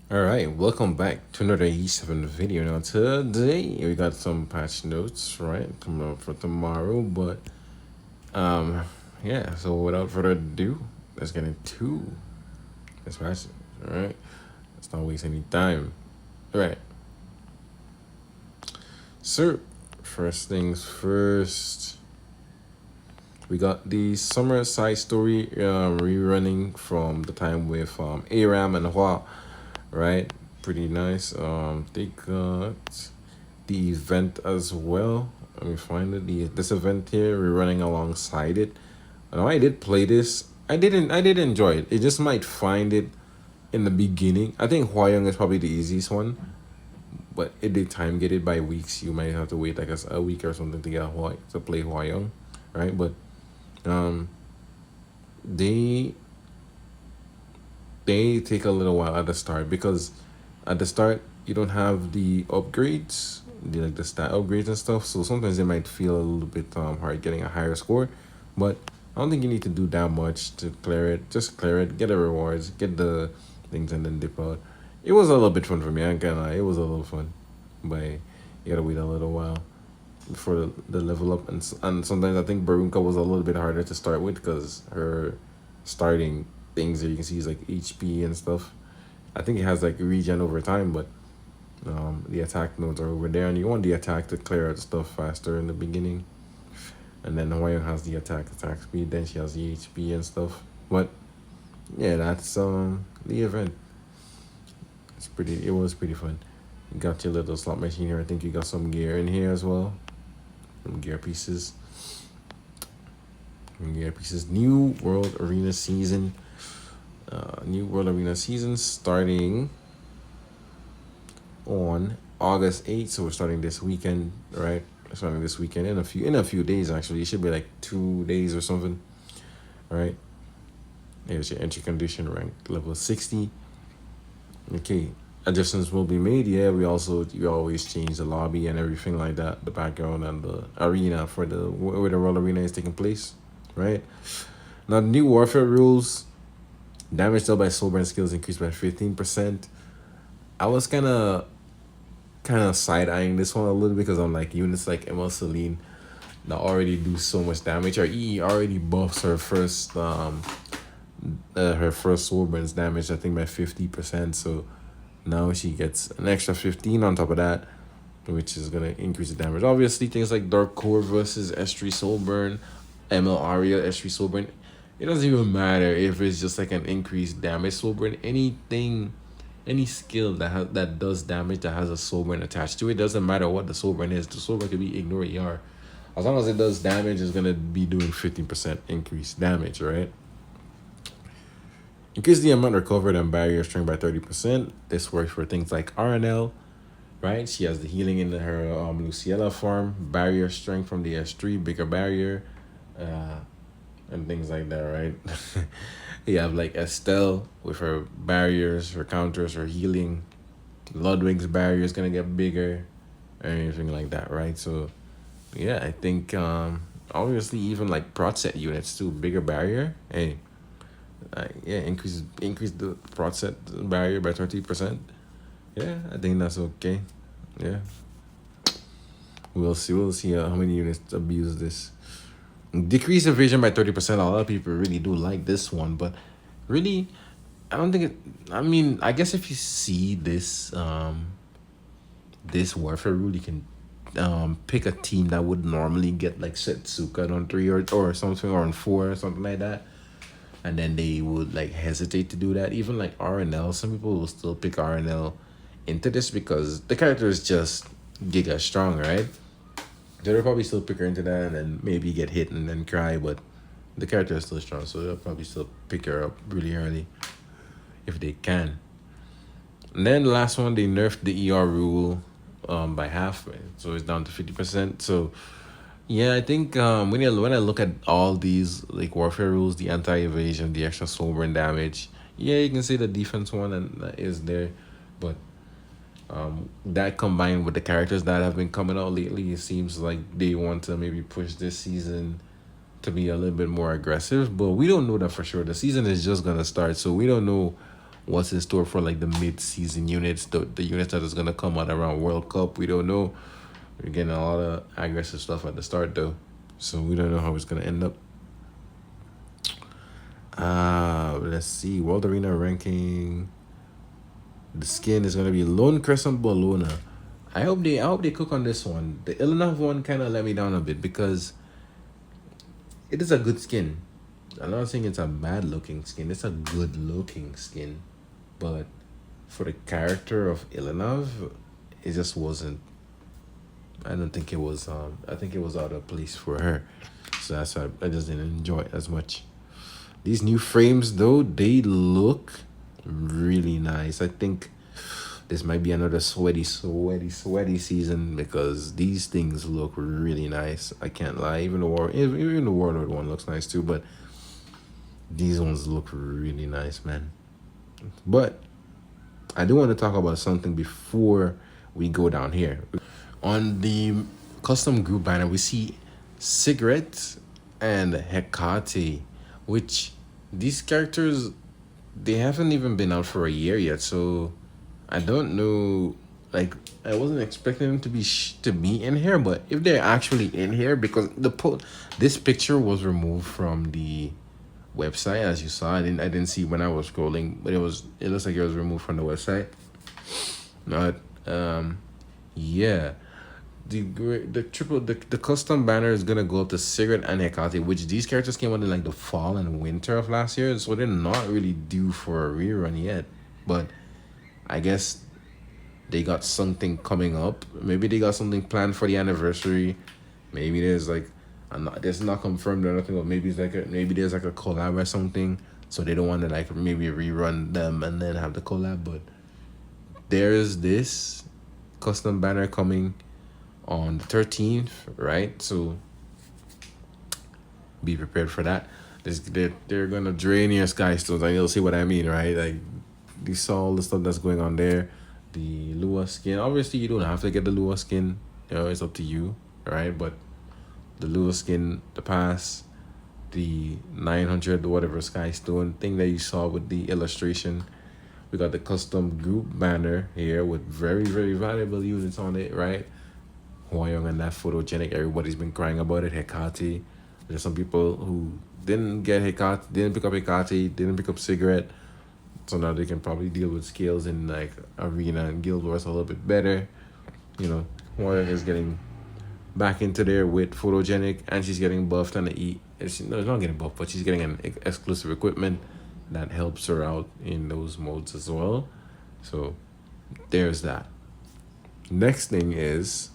All right, welcome back to another E7 video. Now today we got some patch notes, right, coming up for tomorrow. But um, yeah. So without further ado, let's get into this patch. All right, let's not waste any time. All right, so first things first, we got the summer side story rerunning from the time with Aram and Hua, right? Pretty nice. They got the event as well. Let me find it. This event here, we're running alongside it. Now I did play this. I did enjoy it. It just might find it in the beginning. I think Hwayoung is probably the easiest one, but it did time get it by weeks. You might have to wait like a week or something to get to play Hwayoung, right? But um, they they take a little while at the start because at the start you don't have the upgrades, the stat upgrades and stuff. So sometimes it might feel a little bit hard getting a higher score, but I don't think you need to do that much to clear it. Just clear it, get the rewards, get the things, and then dip out. It was a little bit fun for me. I ain't gonna lie, it was a little fun, but you gotta wait a little while for the level up, and sometimes I think Barunka was a little bit harder to start with because her starting things that you can see is like HP and stuff. I think it has like regen over time, but the attack nodes are over there, and you want the attack to clear out stuff faster in the beginning. And then Hwayoung has the attack speed, then she has the HP and stuff. But yeah, that's the event. It was pretty fun. You got your little slot machine here. I think you got some gear in here as well. Some gear pieces. New World Arena season. New World Arena season starting on August 8th. So we're starting this weekend, right? Starting this weekend in a few days actually. It should be like 2 days or something. All right. Here's your entry condition rank level 60. Okay. Adjustments will be made. Yeah, we always change the lobby and everything like that, the background and the arena for the where the World Arena is taking place, right? Now the new warfare rules. Damage dealt by soul and skills increased by 15%. I was kind of side eyeing this one a little bit because I'm like units like ML Celine that already do so much damage. Or EE already buffs her first Soulburn's damage, I think, by 50%. So now she gets an extra 15 on top of that, which is gonna increase the damage. Obviously, things like Dark Core versus S3 Soulburn, ML Aria, S3 Soulburn, it doesn't even matter if it's just like an increased damage Soulburn. Any skill that does damage that has a Soulburn attached to it, doesn't matter what the Soulburn is. The Soulburn could be ignore ER. As long as it does damage, it's gonna be doing 15% increased damage, right? Increase the amount recovered and barrier strength by 30%. This works for things like RNL, right? She has the healing in her Luciella form, barrier strength from the S3, bigger barrier, and things like that, right? You have like Estelle with her barriers, her counters, her healing. Ludwig's barrier is gonna get bigger, anything like that, right? So, yeah, I think obviously even like prot set units too, bigger barrier. Hey, yeah, increase the prot set barrier by 30%. Yeah, I think that's okay. Yeah, we'll see how many units abuse this. Decrease evasion by 30%. A lot of people really do like this one, but really, I don't think it. I mean, I guess if you see this warfare rule, you can pick a team that would normally get like Setsuka on 3 or something, or on 4 or something like that, and then they would like hesitate to do that. Even like RNL, some people will still pick RNL into this because the character is just giga strong, right? They'll probably still pick her into that and then maybe get hit and then cry, but the character is still strong, so they'll probably still pick her up really early if they can. And then the last one, they nerfed the ER rule by half, right? So it's down to 50%. So yeah, I think when I look at all these like warfare rules, the anti-evasion, the extra soulburn damage, yeah, you can see the defense one and that is there, but that combined with the characters that have been coming out lately, it seems like they want to maybe push this season to be a little bit more aggressive, but we don't know that for sure. The season is just gonna start, so we don't know what's in store for like the mid-season units, the units that is gonna come out around World Cup. We don't know. We're getting a lot of aggressive stuff at the start though, so we don't know how it's gonna end up. Let's see. World Arena ranking. The skin is gonna be Lone Crescent Bologna. I hope they cook on this one. The Illinois one kind of let me down a bit because it is a good skin. I'm not saying it's a bad looking skin. It's a good looking skin, but for the character of Illinois, it just wasn't. I don't think it was. I think it was out of place for her, so that's why I just didn't enjoy it as much. These new frames though, they look really nice. I think this might be another sweaty season because these things look really nice. I can't lie. Even the Warlord one looks nice too, but these ones look really nice, man. But I do want to talk about something before we go down here. On the custom group banner, we see Sigret and Hecate, which these characters, they haven't even been out for a year yet, so I don't know. Like, I wasn't expecting them to be in here, but if they're actually in here, because this picture was removed from the website, as you saw. I didn't see when I was scrolling, but it looks like it was removed from the website. But yeah, the custom banner is gonna go up to Sigret and Hecate, which these characters came out in like the fall and winter of last year, so they're not really due for a rerun yet. But I guess they got something coming up. Maybe they got something planned for the anniversary. Maybe there's like, there's not confirmed or nothing, but maybe maybe there's like a collab or something. So they don't want to like maybe rerun them and then have the collab. But there's this custom banner coming on the 13th, right? So be prepared for that. They're gonna drain your sky stones, and you'll see what I mean, right? Like, you saw all the stuff that's going on there. The Lua skin, obviously you don't have to get the Lua skin, it's up to you, right? But the Lua skin, the pass, the 900 whatever sky stone thing that you saw with the illustration. We got the custom group banner here with very, very valuable units on it, right? Hwoarang and that Photogenic, everybody's been crying about it. Hecate, there's some people who didn't get Hecate, didn't pick up Hecate, didn't pick up Sigret, so now they can probably deal with scales in like Arena and Guild Wars a little bit better. Hwoarang is getting back into there with Photogenic, and she's getting buffed and she's not getting buffed, but she's getting an exclusive equipment that helps her out in those modes as well. So there's that. The next thing is,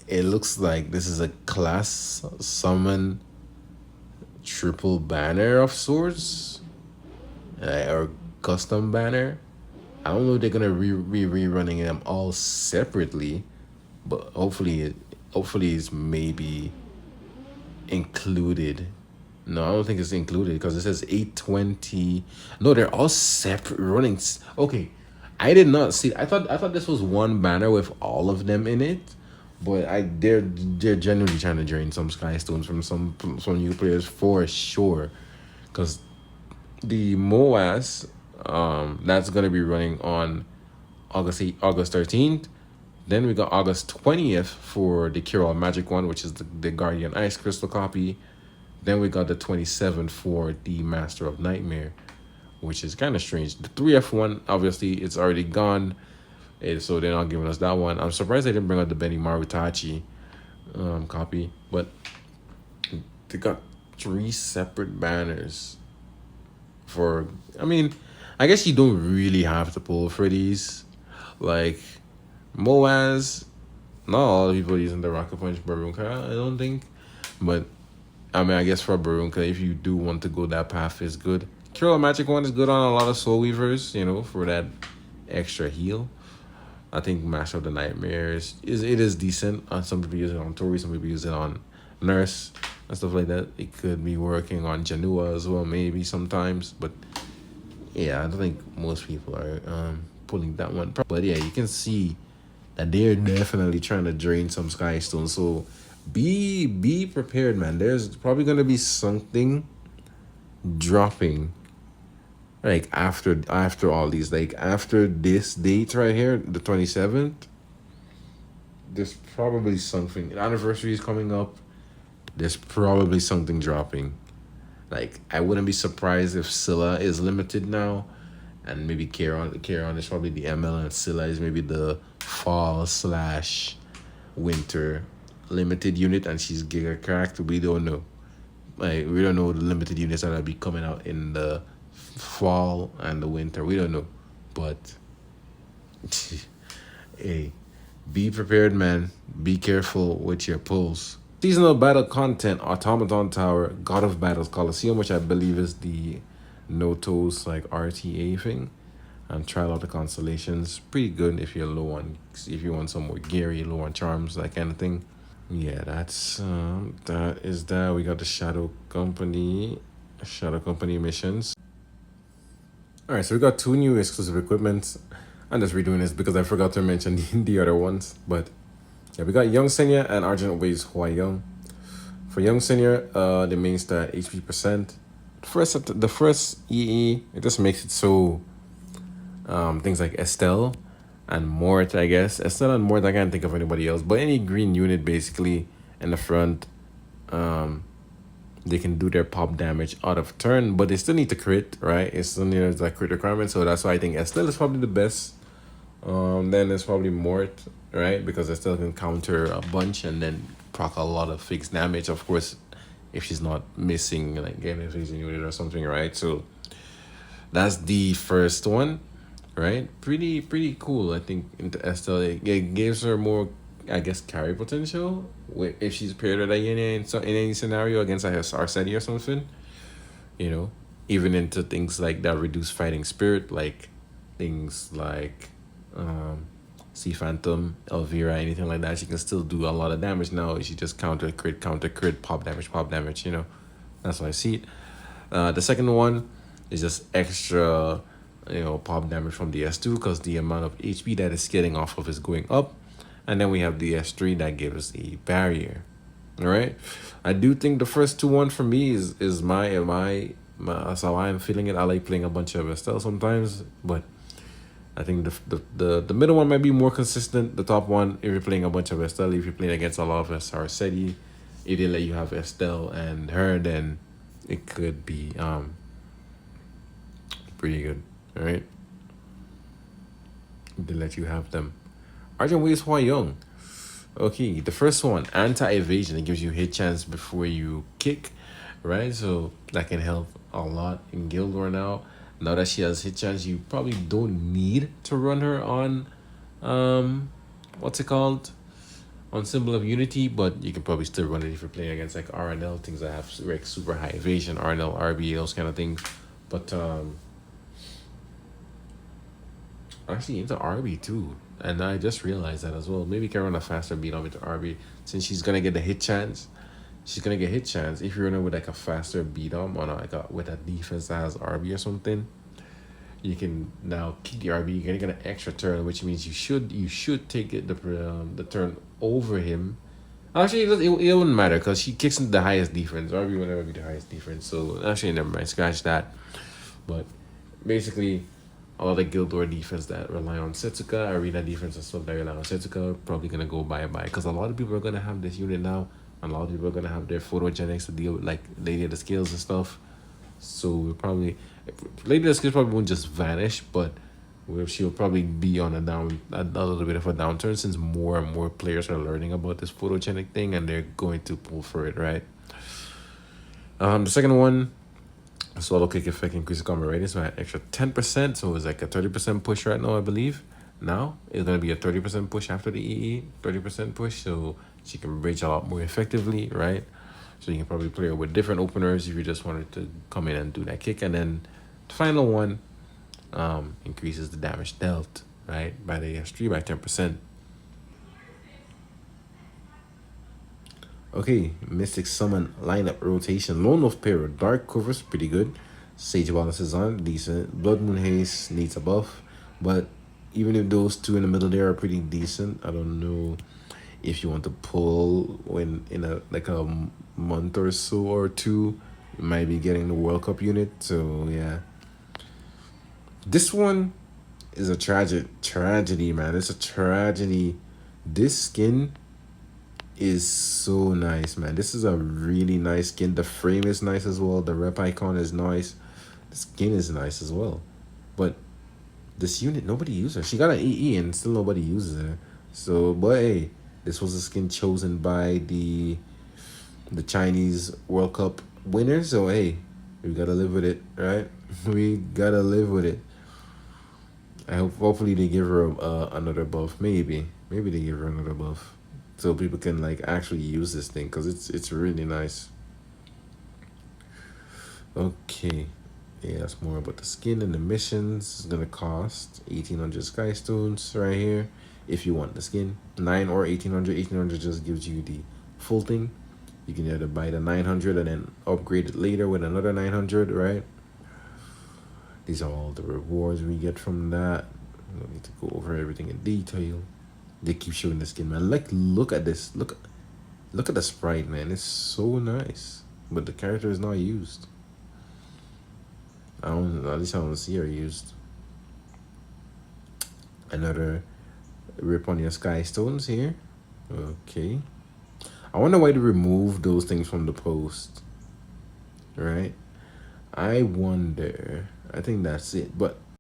it looks like this is a class summon triple banner of sorts, or custom banner. I don't know if they're gonna be rerunning them all separately, but hopefully it's maybe included. No, I don't think it's included because it says 820. No, they're all separate runnings. Okay, I did not see. I thought this was one banner with all of them in it, but they're genuinely trying to drain some sky stones from some new players for sure, because the MOAS, that's gonna be running on August 13th. Then we got August 20th for the Cure All Magic one, which is the Guardian Ice Crystal copy. Then we got the 27th for the Master of Nightmare, which is kind of strange. The 3F one, obviously, it's already gone, so they're not giving us that one. I'm surprised they didn't bring out the Benny Marutachi copy, but they got 3 separate banners for. I mean, I guess you don't really have to pull for these. Like, MOAS, not all the people using the Rocket Punch Barunka, I don't think. But, I mean, I guess for Barunka, if you do want to go that path, is good. Cure Magic one is good on a lot of Soul Weavers, for that extra heal. I think Master of the Nightmares is decent. Some people use it on Tori, some people use it on Nurse and stuff like that. It could be working on Janua as well, maybe sometimes. But yeah, I don't think most people are pulling that one. But yeah, you can see that they're definitely trying to drain some Sky Stone. So be prepared, man. There's probably gonna be something dropping like after all these, like after this date right here, the 27th. There's probably something. The anniversary is coming up. There's probably something dropping. Like I wouldn't be surprised if Scylla is limited now, and maybe Charon is probably the ML, and Scylla is maybe the fall slash winter limited unit, and she's giga cracked. We don't know. Like we don't know the limited units that will be coming out in the fall and the winter. We don't know, but hey, be prepared, man. Be careful with your pulls. Seasonal battle content: Automaton Tower, God of Battles, Colosseum, which I believe is the Notos like RTA thing, and Trial of the Constellations. Pretty good if you're low on, if you want some more Gary, low on charms, that kind of thing. Yeah, that is that. We got the Shadow Company missions. All right, so we got two new exclusive equipments. I'm just redoing this because I forgot to mention the other ones. But yeah, we got Young Senior and Argent Waves Hua Young. For Young Senior, the main stat HP percent. The first EE, it just makes it so things like Estelle and Mort, I guess. Estelle and Mort, I can't think of anybody else. But any green unit basically in the front, they can do their pop damage out of turn, but they still need to crit, right? It still needs that crit requirement, so that's why I think Estelle is probably the best. Then there's probably Mort, right? Because Estelle can counter a bunch and then proc a lot of fixed damage, of course, if she's not missing, like getting a phasing unit or something, right? So that's the first one, right? Pretty cool. I think into Estelle, it gives her more, I guess, carry potential if she's paired with Ayane in any scenario against like Arceti or something. You know, even into things like that reduce fighting spirit, like things like Sea Phantom, Elvira, anything like that. She can still do a lot of damage now. She just counter crit, pop damage. You know, that's why I see it. The second one is just extra, pop damage from the S2 because the amount of HP that it's getting off of is going up. And then we have the S3 that gives a barrier. All right. I do think the first 2-1 for me is my that's how I'm feeling it. I like playing a bunch of Estelle sometimes, but I think the middle one might be more consistent. The top one, if you're playing a bunch of Estelle, if you're playing against a lot of Sarcetti, if they let you have Estelle and her, then it could be pretty good. All right. They let you have them. Argent Waves Hua Young. Okay, the first one, anti-evasion. It gives you hit chance before you kick, right? So that can help a lot in Guild War now. Now that she has hit chance, you probably don't need to run her on, what's it called? On Symbol of Unity, but you can probably still run it if you're playing against like RNL, things that have like super high evasion, RNL, RB, those kind of things. But actually into RB too. And I just realized that as well. Maybe you can run a faster beat on into RB since she's gonna get the hit chance. She's gonna get hit chance if you're running with like a faster beat on with a defense that has RB or something. You can now keep the RB. You're gonna get an extra turn, which means you should take it the turn over him. Actually, it wouldn't matter because she kicks into the highest defense. RB will never be the highest defense. So actually, never mind. Scratch that. But basically, a lot of Guild War defense that rely on Setsuka, Arena defense and stuff that rely on Setsuka, probably gonna go bye-bye. Because a lot of people are gonna have this unit now, and a lot of people are gonna have their photogenics to deal with, like Lady of the Scales and stuff. So we're probably Lady of the Scales probably won't just vanish, but she'll probably be on a little bit of a downturn since more and more players are learning about this photogenic thing and they're going to pull for it, right? The second one, Swallow Kick effect increases combat radius by an extra 10%. So it's like a 30% push right now, I believe. Now it's gonna be a 30% push after the EE, 30% push, so she can bridge a lot more effectively, right? So you can probably play her with different openers if you just wanted to come in and do that kick. And then the final one increases the damage dealt, right, by the S3 by 10%. Okay, Mystic Summon lineup rotation. Lone Wolf Pair, Dark Covers, pretty good. Sage Balance is on, decent. Blood Moon Haze needs a buff, but even if those two in the middle there are pretty decent, I don't know if you want to pull when in a like a month or so or two Might be getting the World Cup unit. So yeah, this one is a tragedy, man. It's a tragedy. This skin is so nice, man. This is a really nice skin. The frame is nice as well. The rep icon is nice. The skin is nice as well. But this unit, nobody uses her. She got an EE and still nobody uses her. So, but hey, this was a skin chosen by the Chinese World Cup winner. So hey, we gotta live with it, right? We gotta live with it. I hope hopefully they give her another buff. Maybe they give her another buff, so people can like actually use this thing because it's really nice. Okay, yeah, that's more about the skin and the missions. It's gonna cost 1,800 sky stones right here. If you want the skin, 9 or 1,800. 1,800 just gives you the full thing. You can either buy the 900 and then upgrade it later with another 900, right? These are all the rewards we get from that. I don't need to go over everything in detail. They keep showing the skin, man. Like, look at this. Look at the sprite, man. It's so nice, but the character is not used. I don't. At least I don't see her used. Another rip on your sky stones here. Okay. I wonder why they removed those things from the post. Right. I wonder. I think that's it. But